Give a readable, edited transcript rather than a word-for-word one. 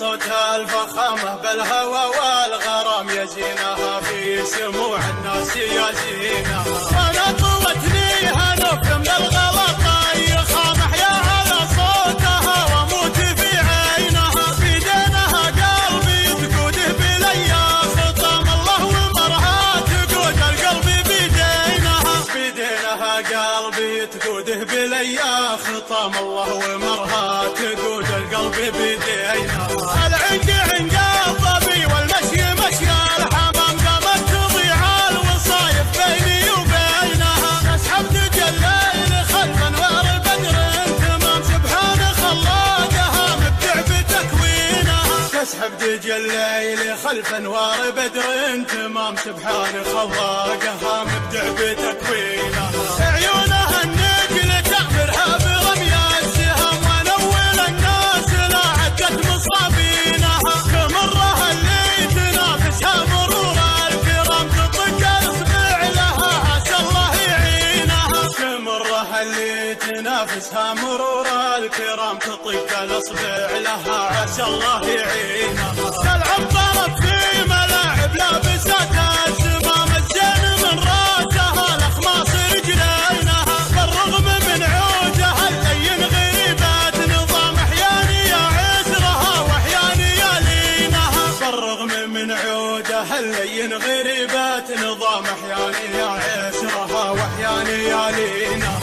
صوتها الفخامة بالهوى والغرام يزينها في سموع الناس يزينها. وانا طوتني هنف من الغلط يخامح يا على صوتها واموت في عينها. بيدينها قلبي تقوده بليا خطام الله ومرها تقود القلب بيدينها. بيدينها قلبي تقوده بليا خطام الله ومرها تقود القلب بيدينها. العنق عنق الظبي والمشي مشي الحمام قامت تضيع الوصايف بيني وبينها. تسحب تجلي خلف انوار بدر تمام سبحان خلاقها مبدع بتكوينها. تسحب تجلي خلف انوار بدر تمام سبحان خلاقها مبدع بتكوينها. عيونها النجل تغفرها برمي السهام ونول الناس لا عدت مصابينها. كمرها اللي تنافسها مرور الكرام تطق الاصبع لها عسى الله يعينها. كمرها اللي تنافسها مرور الكرام تطق الاصبع لها عسى الله يعينها. تلعب ضرب في ملاعب لابساتها الزمام الزين من راسها الاخماص رجلينها. بالرغم من عودها اللين غريبات نظام احياني يا عسرها واحياني يا لينها. بالرغم من عودها اللين غريبات نظام احياني يا عسرها واحياني يا لينها.